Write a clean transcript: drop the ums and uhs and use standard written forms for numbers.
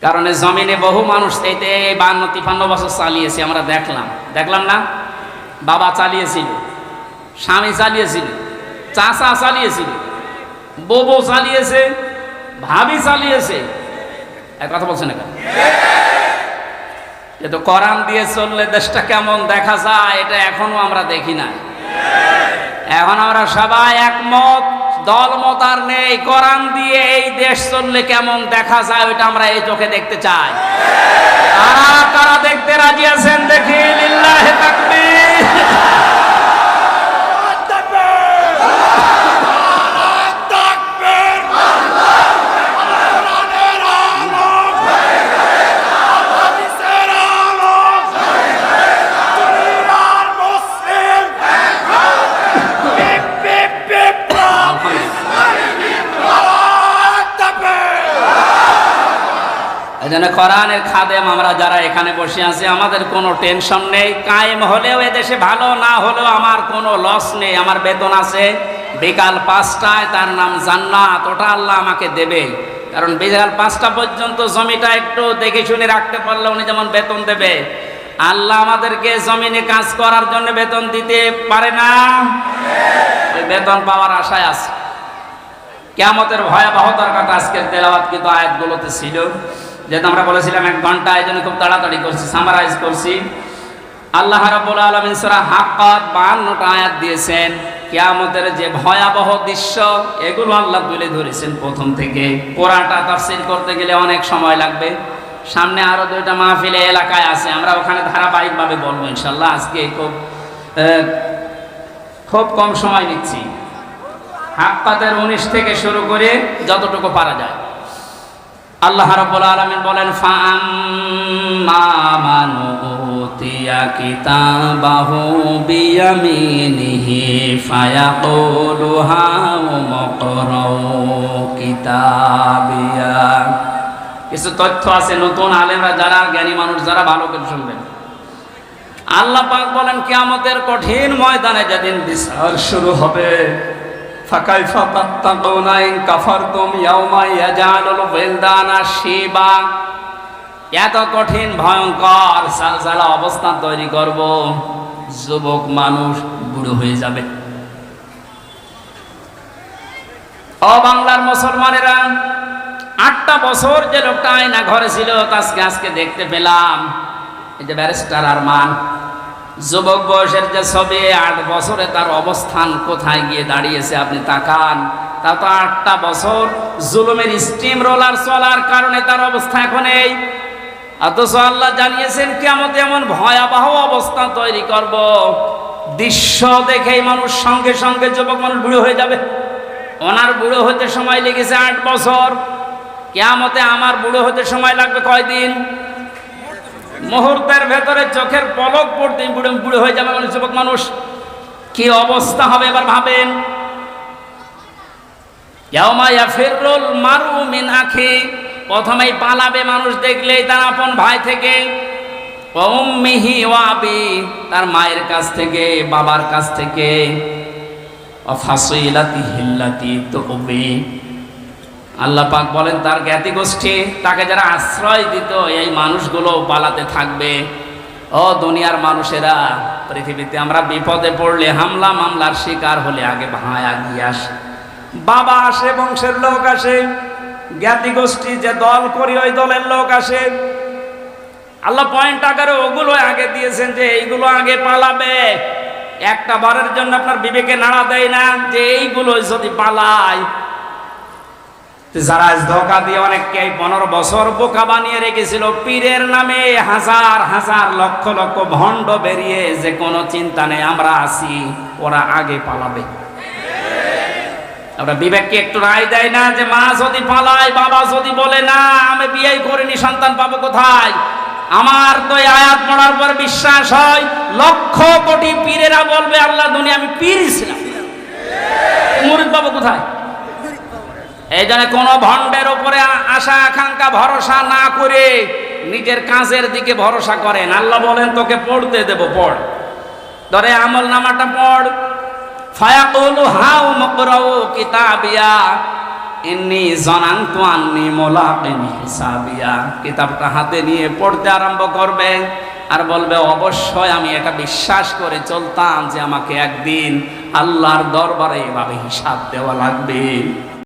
কারণ জমিনে বহু মানুষ এইতে 52-53 বছর চালিয়েছে, আমরা দেখলাম না? বাবা চালিয়েছিল, স্বামী চালিয়েছিল, চাচা চালিয়েছিল, বউ চালিয়েছে, ভাবি চালিয়েছে। এক কথা বলছেন না? কিন্তু কোরআন দিয়ে চললে দেশটা কেমন দেখা যায় এটা এখনো আমরা দেখি না। এখন আমরা সবাই একমত, দলমত আর নেই। কোরআন দিয়ে এই দেশ চললে কেমন দেখা যায় ওইটা আমরা এই চোখে দেখতে চাই। কারা দেখতে রাজি আছেন দেখি? লিল্লাহি তাকবীর। এজন্য কোরআনের খাদেম আমরা যারা এখানে বসে আছি আমাদের কোনো টেনশন নেই। কায়েম হলেও এদেশে ভালো, না হলেও আমার কোনো লস নেই। আমার বেতন আছে বিকাল 5টায়, তার নাম জান্নাত, ওটা আল্লাহ আমাকে দেবে। কারণ বিকাল 5টা পর্যন্ত জমিটা একটু দেখে শুনে রাখতে পারলে উনি যেমন বেতন দেবে, আল্লাহ আমাদেরকে জমিনে কাজ করার জন্য বেতন দিতে পারে না? ওই বেতন পাওয়ার আশায় আছে। কিয়ামতের ভয়াবহতার কথা আজকের তেলাওয়াত কিন্তু আয়াতগুলোতে ছিল। যেহেতু আমরা বলেছিলাম 1 ঘন্টা, এই জন্য খুব তাড়াতাড়ি করছি, সামারাইজ করছি। আল্লাহ রাব্বুল আলামিন সূরা হাক্কাত 52টা আয়াত দিয়েছেন। কিয়ামতের যে ভয়াবহ দৃশ্য এগুলো আল্লাহ তুলে ধরেছেন প্রথম থেকে। পুরাটা তাফসীর করতে গেলে অনেক সময় লাগবে। সামনে আরো 2টা মাহফিলে এলাকায় আছে, আমরা ওখানে ধারাবাহিকভাবে বলবো ইনশাআল্লাহ। আজকে খুব কম সময় নিচ্ছি। হাক্কাতের 19 থেকে শুরু করে যতটুকু পারা যায়। আল্লাহ রাব্বুল আলামিন বলেন, ফাআম্মা মান উতিয়া কিতাবাহু বিয়ামিনিহি ফায়াকুলু হাউমুকরাউ কিতাবিয়া। কিছু তথ্য আছে, নতুন আলেমরা যারা, জ্ঞানী মানুষ যারা, ভালো করে শুনবেন। আল্লাহ পাক বলেন কিয়ামতের কঠিন ময়দানে যেদিন বিচার শুরু হবে, ফাকাইফা তাত্তাকুনা ইন কাফারতুম ইয়াওমা ইয়াজালুল ওয়ালদানা শিবা। এত কঠিন ভয়ঙ্কর সালসালা অবস্থা তৈরি করব, যুবক মানুষ বুড়ো হয়ে যাবে। ও বাংলার মুসলমানেরা, 8টা বছর যে লোকটা আয়না ঘরে ছিল আজকে দেখতে পেলাম। এই যে ব্যারিস্টার আরমান, যুবক বয়সের যে ছবি, 8 বছরে তার অবস্থান কোথায় গিয়ে দাঁড়িয়েছে আপনি তাকান। তা তো 8টা বছর জুলুমের স্টিম রোলার চলার কারণে তার অবস্থা এখন এই। অথচ আল্লাহ জানিয়েছেন কিয়ামতে এমন ভয়াবহ অবস্থা তৈরি করব, দৃশ্য দেখেই মানুষ সঙ্গে সঙ্গে যুবক মানুষ বুড়ো হয়ে যাবে। ওনার বুড়ো হতে সময় লেগেছে 8 বছর, কিয়ামতে আমার বুড়ো হতে সময় লাগবে কয়দিন? মুহূর্তের ভেতরে চোখের পলক পড়তে বুড়ো হয়ে যাবে মানুষ, যুবক মানুষ। কি অবস্থা হবে এবার ভাবেন। ইয়াউমা ইয়াফিরুল মারউ মিন আখি, প্রথমেই পালাবে মানুষ দেখলেই তার আপন ভাই থেকে। ওয়া উম্মিহি ওয়া আবি, তার মায়ের কাছ থেকে, বাবার কাছ থেকে। ওয়া ফাসিলাতিহি আল্লাতী তুবি, আল্লাহ পাক বলেন তার জ্ঞাতি গোষ্ঠী, তাকে যারা আশ্রয় দিত, এই মানুষগুলো পালাতে থাকবে। ও দুনিয়ার মানুষেরা, পৃথিবীতে আমরা বিপদে পড়লে, হামলা মামলার শিকার হলে আগে ভাই আগিয়ে আসে, বাবা আসে, বংশের লোক আসে, জ্ঞাতি গোষ্ঠী যে দল করি ওই দলের লোক আসে। আল্লাহ পয়েন্ট আকারে ওগুলো আগে দিয়েছেন যে এইগুলো আগে পালাবে। একটা বারের জন্য আপনার বিবেকে নাড়া দেয় না যে এইগুলো যদি পালায়। যারা ধোকা দিয়ে অনেককে 15 বছর বোকা বানিয়ে রেখেছিল, পীরের নামে হাজার হাজার লক্ষ লক্ষ ভণ্ড বেরিয়ে, যে কোনো চিন্তা নেই আমরা আছি, ওরা আগে পালাবে। আমরা বিবেককে একটু রায় দেয় না যে মা যদি পালায়, বাবা যদি বলে না আমি বিয়ে করিনি, সন্তান পাবো কোথায়? আমার তো এই আয়াত পড়ার পর বিশ্বাস হয় লক্ষ কোটি পীরেরা বলবে আল্লাহ দুনিয়া আমি পীর ছিলাম, মুরিদ পাবো কোথায়? এই জন্য কোনো ভণ্ডের উপরে আশা আকাঙ্ক্ষা ভরসা না করে নিজের কাজের দিকে ভরসা করেন। আল্লাহ বলেন তোকে পড়তে দেব, পড়, ধরে আমল নামাটা পড়। ফায়াকুলু হাউ মুকরাউ কিতাবিয়া, ইন্নী জানানতু আন্নী মুলাকিন হিসাবিয়া। কিতাবটা হাতে নিয়ে পড়তে আরম্ভ করবে আর বলবে, অবশ্যই আমি এটা বিশ্বাস করে চলতাম যে আমাকে একদিন আল্লাহর দরবারে এভাবে হিসাব দেওয়া লাগবে।